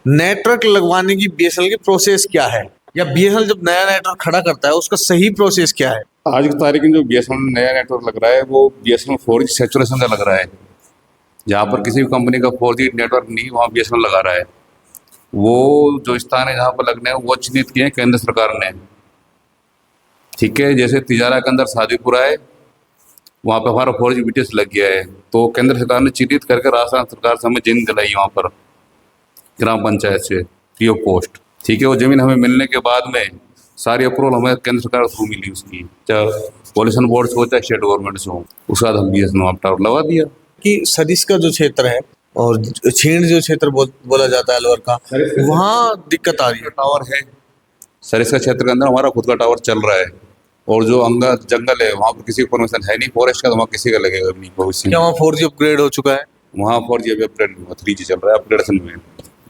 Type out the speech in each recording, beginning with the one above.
Network लगवाने की BSNL की प्रोसेस क्या है, या बीएसएनएल जब नया नेटवर्क खड़ा करता है उसका सही प्रोसेस क्या है? आज की तारीख में जो बीएसएनएल नया नेटवर्क लग रहा है वो बीएसएनएल 4G सैचुरेशन का लग रहा है। जहाँ पर किसी भी कंपनी का 4G नेटवर्क नहीं वहाँ बीएसएनएल लगा रहा है। वो जो स्थान है जहाँ पर लगने हैं वो चिन्हित किए हैं केंद्र सरकार ने। ठीक है, जैसे तिजारा के अंदर सादीपुरा है, वहाँ पे हमारा 4G बीटीएस लग गया है, तो केंद्र सरकार ने चिन्हित करके राजस्थान सरकार से हमें जमीन दिलाई वहाँ पर ग्राम पंचायत से फ्री ऑफ कॉस्ट। ठीक है, वो जमीन हमें मिलने के बाद में सारी अप्रूवल हमें केंद्र सरकार थ्रू मिली उसकी, चाहे पॉल्यूशन बोर्ड से हो चाहे स्टेट गवर्नमेंट से हो। उसके बाद हम बीएसएनएल टावर लगा दिया। कि सरिस का जो क्षेत्र है और छीण जो क्षेत्र बोला जाता है अलवर का, वहाँ दिक्कत आ रही है। टावर है सरिस्का क्षेत्र के अंदर, हमारा खुद का टावर चल रहा है, और जो अंगा जंगल है वहाँ पर किसी को परमिशन है नहीं फॉरेस्ट का, तो वहाँ किसी का लगेगा नहीं भविष्य में। क्या वहाँ 4G अपग्रेड हो चुका है? वहाँ 4G अभी अपग्रेड 3G चल रहा है, अपग्रेडेशन में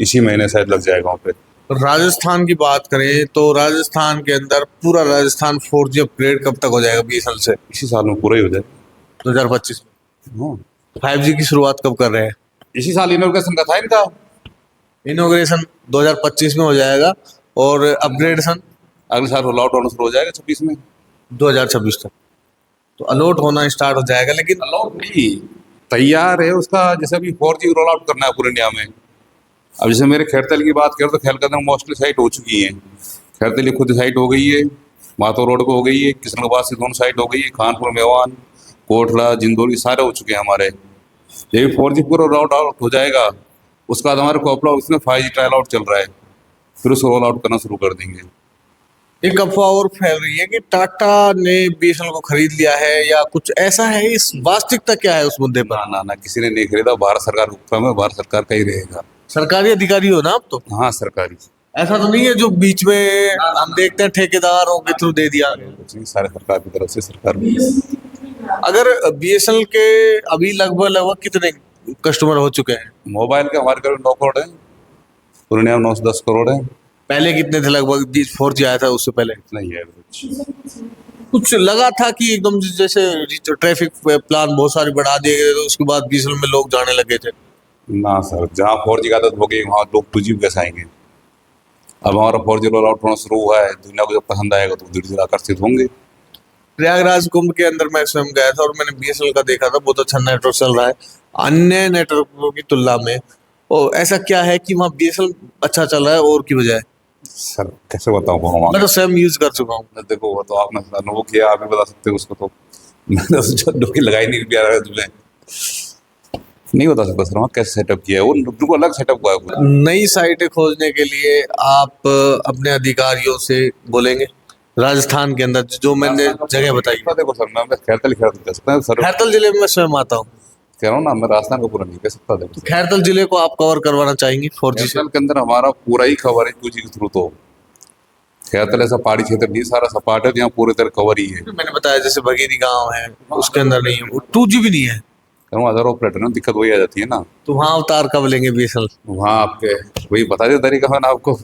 इसी महीने शायद लग जाएगा वहाँ पे। राजस्थान की बात करें तो राजस्थान के अंदर पूरा राजस्थान 4G अपग्रेड कब तक हो जाएगा बीएसएनएल से? इसी साल में पूरा ही हो जाए। 2025 में। हाँ, 5G की शुरुआत कब कर रहे हैं? इसी साल इनोग्रेशन का था इनका। इनोग्रेशन 2025 में हो जाएगा और अपग्रेडेशन अगले साल रोल आउट होना शुरू हो जाएगा 26 में। 2026 तक तो अलॉट होना स्टार्ट हो जाएगा। लेकिन अलॉट नहीं, तैयार है उसका, जैसे अभी 4G रोल आउट करना है पूरे इंडिया में। अब जैसे मेरे खैरतल की बात करें तो खैरतल मोस्टली साइट हो चुकी है। खैरतली खुद साइट हो गई है, मातो रोड को हो गई है, किशनगंज से दोनों साइट हो गई है, खानपुर मेवान कोटला जिंदौली सारे हो चुके हैं हमारे। ये 4G पूरा रोल आउट हो जाएगा, उसके बाद हमारे कोपला उसमें 5G ट्रायल आउट चल रहा है, फिर उसको रोल आउट करना शुरू कर देंगे। एक अफवाह और फैल रही है कि टाटा ने बीएसएनएल को खरीद लिया है या कुछ ऐसा है, इस वास्तविकता क्या है उस मुद्दे पर? ना, किसी ने नहीं खरीदा, भारत सरकार का उपक्रम है, भारत सरकार का ही रहेगा। सरकारी अधिकारी हो ना आप तो? हाँ, सरकारी। ऐसा तो नहीं है जो बीच में हम देखते हैं ठेकेदारों के थ्रू दे दिया? कुछ नहीं, सारे सरकार की तरफ से सरकार। अगर बीएसएनएल के अभी लगभग कितने कस्टमर हो चुके हैं? मोबाइल के हमारे करीब 9 करोड़ है, पूर्णिया में 9 से 10 करोड़ है। पहले कितने थे? लगभग 4G आया था उससे पहले नहीं है कुछ लगा था कि एकदम जैसे ट्रैफिक प्लान बहुत सारे बढ़ा दिए गए तो उसके बाद बीएसएनएल में लोग जाने लगे थे। ना सर, जहाँ 4G की आदत हो गई वहाँ लोग 2G कैसे आएंगे। अब हमारा 4G रोल आउट होना शुरू हुआ है, दुनिया को जब पसंद आएगा तो धीरे धीरे आकर्षित होंगे। प्रयागराज कुंभ के अंदर मैं स्वयं गया था और मैंने बीएसएनएल का देखा था, बहुत अच्छा नेटवर्क चल रहा है अन्य नेटवर्कों की तुलना में। और ऐसा क्या है कि वहाँ बीएसएनएल अच्छा चल रहा है और की बजाय? सर कैसे बताऊँ, मैं तो स्वयं यूज कर चुका हूँ। देखो वो तो आपने अनुभव किया, आप भी बता सकते हो उसको। तो मैंने तो डुबकी लगाई नहीं पिया रहा है तुम्हें, नहीं बता सकता सर वहाँ कैसे सेटअप किया है, वो बिल्कुल अलग सेटअप हुआ है। नई साइटें खोजने के लिए आप अपने अधिकारियों से बोलेंगे राजस्थान के अंदर जो मैंने जगह बताई। देखो सर, मैं खैरतल कह सकता हूँ सर, खैरतल जिले में मैं स्वयं आता हूँ। कह रहा हूँ ना, मैं राजस्थान को पूरा नहीं कह सकता। देखो खैरतल जिले को आप कवर करवाना चाहेंगे 4G से? खैरतल के अंदर हमारा पूरा ही कवर है 2G के थ्रू। तो खैरतल ऐसा पहाड़ी क्षेत्र नहीं, सारा सपाट है, यहाँ पूरी तरह कवर ही है। मैंने बताया जैसे भगीरी गांव है उसके अंदर नहीं है, 2G भी नहीं है, अदर ऑपरेटर में दिक्कत वही आ जाती है ना। तो वहाँ अवतार कब लेंगे बीएसएनएल? वहाँ आपके वही बता दे तरीका मैंने आपको।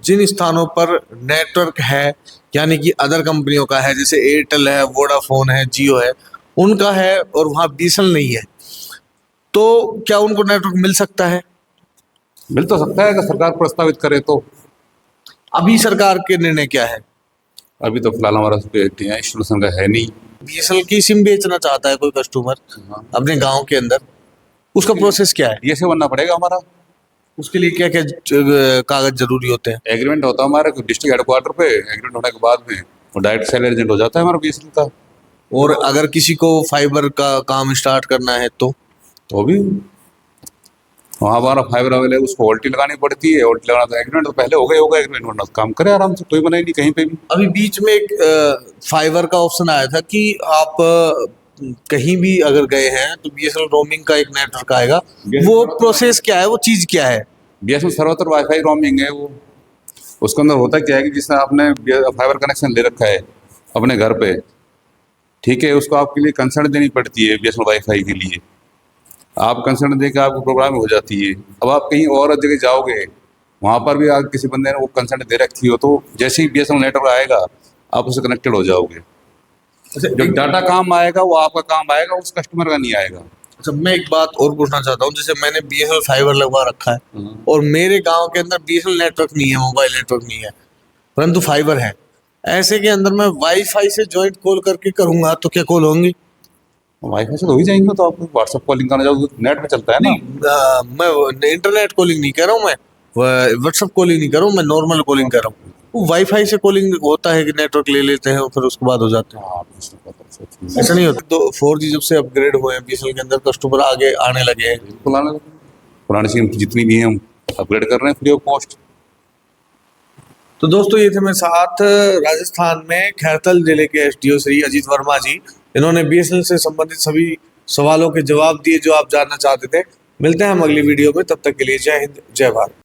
जिन स्थानों पर नेटवर्क है यानी कि अदर कंपनियों का है, जैसे एयरटेल है, वोडाफोन है, जियो है, उनका है और वहाँ बीएसएनएल नहीं है, तो क्या उनको नेटवर्क मिल सकता है? मिल तो सकता है अगर सरकार प्रस्तावित करे तो। अभी सरकार के निर्णय क्या है? अभी तो फिलहाल हमारा इंस्टॉलेशन का है नहीं। बीएसएनएल की सिम बेचना चाहता है कोई कस्टमर अपने गांव के अंदर, उसका प्रोसेस क्या है? डीएसए बनना पड़ेगा हमारा। उसके लिए क्या क्या कागज जरूरी होते हैं? एग्रीमेंट होता है हमारा डिस्ट्रिक्ट हेडक्वार्टर पे, एग्रीमेंट होने के बाद में वो डायरेक्ट सेल एजेंट हो जाता है हमारा बीएसएनएल का। और अगर किसी को फाइबर का काम स्टार्ट करना है तो भी वहाँ हमारा फाइबर अवेलेबल, उसको ऑल्टी लगानी पड़ती है। ऑल्टी लगाना तो एग्रीमेंट तो पहले हो गया होगा, एग्रीमेंट वरना काम करे आराम से, कोई बनाई नहीं कहीं पे भी। अभी बीच में एक फाइबर का ऑप्शन आया था कि आप कहीं भी अगर गए हैं तो बीएसएनएल रोमिंग का एक नेटवर्क आएगा, वो प्रोसेस क्या है, वो चीज क्या है? बीएसएनएल सर्वत्र वाईफाई रोमिंग है वो। उसके अंदर होता क्या है कि जिसने आपने फाइबर कनेक्शन ले रखा है अपने घर पे, ठीक है, उसको आपके लिए कंसर्न देनी पड़ती है बीएसएनएल वाईफाई के लिए। आप कंसर्न देकर आपको प्रोग्राम हो जाती है। अब आप कहीं और जगह जाओगे, वहाँ पर भी आप किसी बंदे ने वो कंसर्न दे रखी हो, तो जैसे ही बीएसएनएल नेटवर्क आएगा आप उससे कनेक्टेड हो जाओगे। जब डाटा काम आएगा वो आपका काम आएगा, उस कस्टमर का नहीं आएगा। जब मैं एक बात और पूछना चाहता हूँ, जैसे मैंने बीएसएनएल फाइबर लगवा रखा है हम्म। और मेरे गांव के अंदर बीएसएनएल नेटवर्क नहीं है, मोबाइल नेटवर्क नहीं है, परंतु फाइबर है। ऐसे के अंदर मैं वाईफाई से जॉइंट कॉल करके करूंगा तो क्या कॉल होंगी? वाईफाई से तो हो ही जाएंगे, तो आपको व्हाट्सएप कॉलिंग करना चाहो तो नेट पे चलता है ना। नहीं, मैं इंटरनेट कॉलिंग नहीं कर रहा हूँ, मैं व्हाट्सएप कॉलिंग नहीं कर रहा हूँ, मैं नॉर्मल कॉलिंग कर रहा हूँ। वो वाईफाई से कॉलिंग होता है कि नेटवर्क ले लेते हैं और फिर उसके बाद हो जाते हैं, हाँ, ऐसा नहीं होता। तो 4G जब से अपग्रेड हुए हैं बीएसएनएल के अंदर, कस्टमर आगे आने लगे हैं। बिल्कुल आने लगे। पुरानी सिम जितनी भी हैं हम अपग्रेड कर रहे हैं फ्री ऑफ कॉस्ट। तो दोस्तों ये थे मेरे साथ राजस्थान में खैरथल जिले के एसडीओ श्री अजीत वर्मा जी। इन्होंने बीएसएनएल से संबंधित सभी सवालों के जवाब दिए जो आप जानना चाहते थे। मिलते हैं हम अगली वीडियो में, तब तक के लिए जय हिंद, जय भारत।